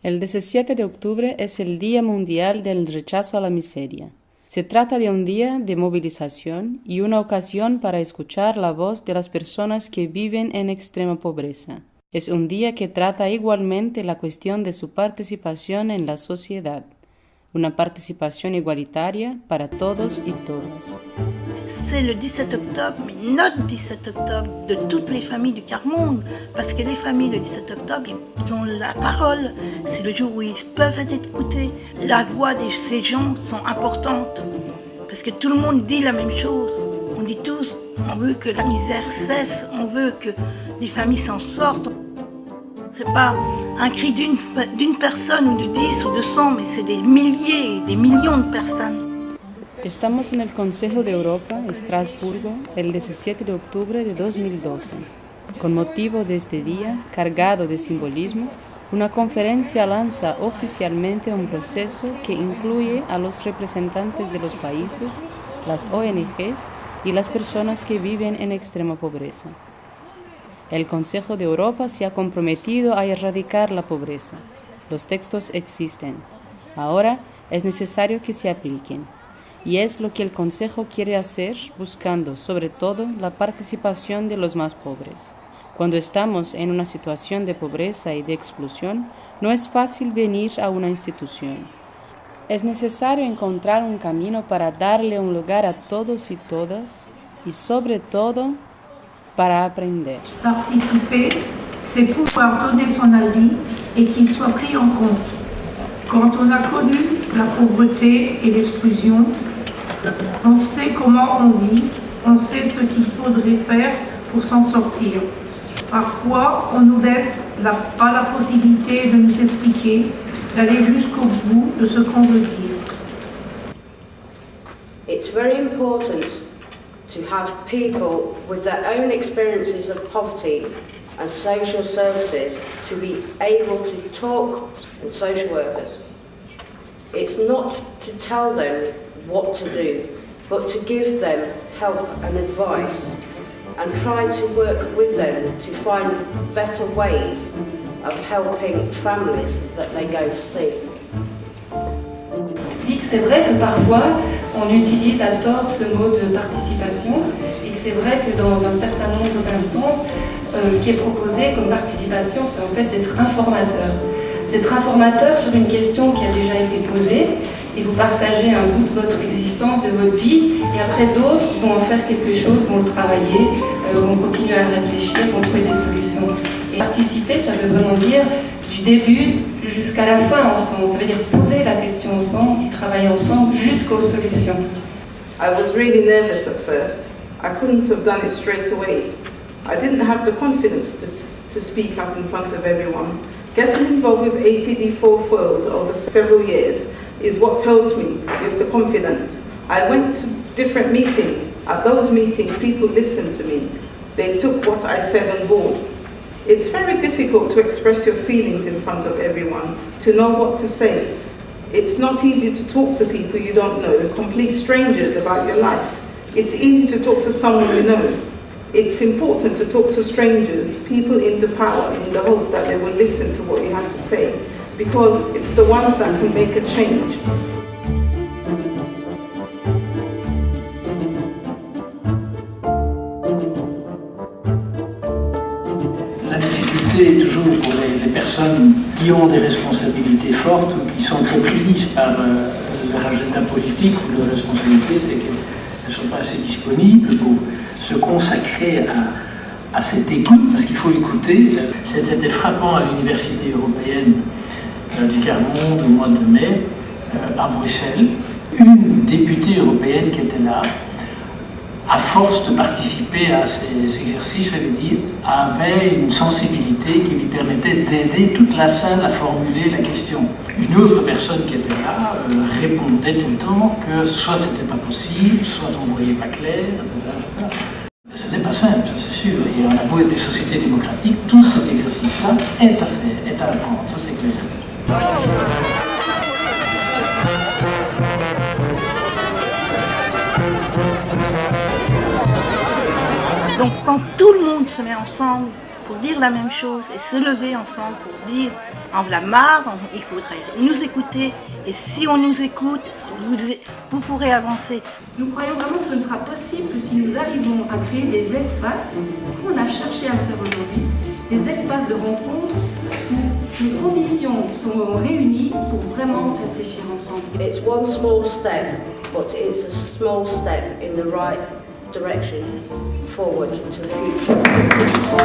El 17 de octubre es el Día Mundial del Rechazo a la Miseria. Se trata de un día de movilización y una ocasión para escuchar la voz de las personas que viven en extrema pobreza. Es un día que trata igualmente la cuestión de su participación en la sociedad, una participación igualitaria para todos y todas. C'est le 17 octobre, mais notre 17 octobre de toutes les familles du quart-monde, parce que les familles le 17 octobre, ils ont la parole, c'est le jour où ils peuvent être écoutés. La voix de ces gens sont importantes, parce que tout le monde dit la même chose. On dit tous, on veut que la misère cesse, on veut que les familles s'en sortent. C'est pas un cri d'une personne ou de 10 ou de 100, mais c'est des milliers, des millions de personnes. Estamos en el Consejo de Europa, Estrasburgo, el 17 de octubre de 2012. Con motivo de este día, cargado de simbolismo, una conferencia lanza oficialmente un proceso que incluye a los representantes de los países, las ONGs y las personas que viven en extrema pobreza. El Consejo de Europa se ha comprometido a erradicar la pobreza. Los textos existen. Ahora es necesario que se apliquen. Y es lo que el Consejo quiere hacer, buscando, sobre todo, la participación de los más pobres. Cuando estamos en una situación de pobreza y de exclusión, no es fácil venir a una institución. Es necesario encontrar un camino para darle un lugar a todos y todas, y sobre todo, para aprender. Participer, c'est pouvoir donner son avis et qu'il soit pris en compte. Quand on a connu la pauvreté et l'exclusion, on sait comment on vit, on sait ce qu'il faudrait faire pour s'en sortir. Parfois, on nous laisse pas la possibilité de nous expliquer, d'aller jusqu'au bout de ce qu'on veut dire. It's very important to have people with their own experiences of poverty and social services to be able to talk with social workers. It's not to tell them what to do, but to give them help and advice and try to work with them to find better ways of helping families that they go to see. C'est vrai que parfois on utilise à tort ce mot de participation et que c'est vrai que dans un certain nombre d'instances, ce qui est proposé comme participation, c'est en fait d'être informateur. D'être informateur sur une question qui a déjà été posée et vous partagez un bout de votre existence, de votre vie, et après d'autres vont en faire quelque chose, vont le travailler, vont continuer à le réfléchir, vont trouver des solutions. Et participer, ça veut vraiment dire du début jusqu'à la fin ensemble. Ça veut dire poser la question ensemble et travailler ensemble jusqu'aux solutions. I was really nervous at first. I couldn't have done it straight away. I didn't have the confidence to speak out in front of everyone. Getting involved with ATD fourfold over several years is what helped me with the confidence. I went to different meetings. At those meetings, people listened to me. They took what I said on board. It's very difficult to express your feelings in front of everyone, to know what to say. It's not easy to talk to people you don't know, complete strangers, about your life. It's easy to talk to someone you know. It's important to talk to strangers, people in the power, in the hope that they will listen to what you have to say, because it's the ones that can make a change. La difficulté est toujours pour les personnes qui ont des responsabilités fortes ou qui sont très prises par leur agenda politique ou leur responsabilité, c'est qu'elles ne sont pas assez disponibles pour se consacrer à cette écoute, parce qu'il faut écouter. C'était frappant à l'Université européenne du quart-monde au mois de mai, à Bruxelles. Une députée européenne qui était là, à force de participer à ces exercices, je vais dire, avait une sensibilité qui lui permettait d'aider toute la salle à formuler la question. Une autre personne qui était là répondait tout le temps que soit c'était pas possible, soit on ne voyait pas clair, etc. Ce n'est pas simple, ça c'est sûr. Et on a beau être des sociétés démocratiques, tout cet exercice-là est à faire, est à apprendre, ça c'est clair. Donc quand tout le monde se met ensemble pour dire la même chose et se lever ensemble pour dire en voilà marre, il faudrait nous écouter et si on nous écoute, vous pourrez avancer. Nous croyons vraiment que ce ne sera possible que si nous arrivons à créer des espaces, comme on a cherché à le faire aujourd'hui, des espaces de rencontre où les conditions sont réunies pour vraiment réfléchir ensemble. It's one small step, but it's a small step in the right direction forward to the future.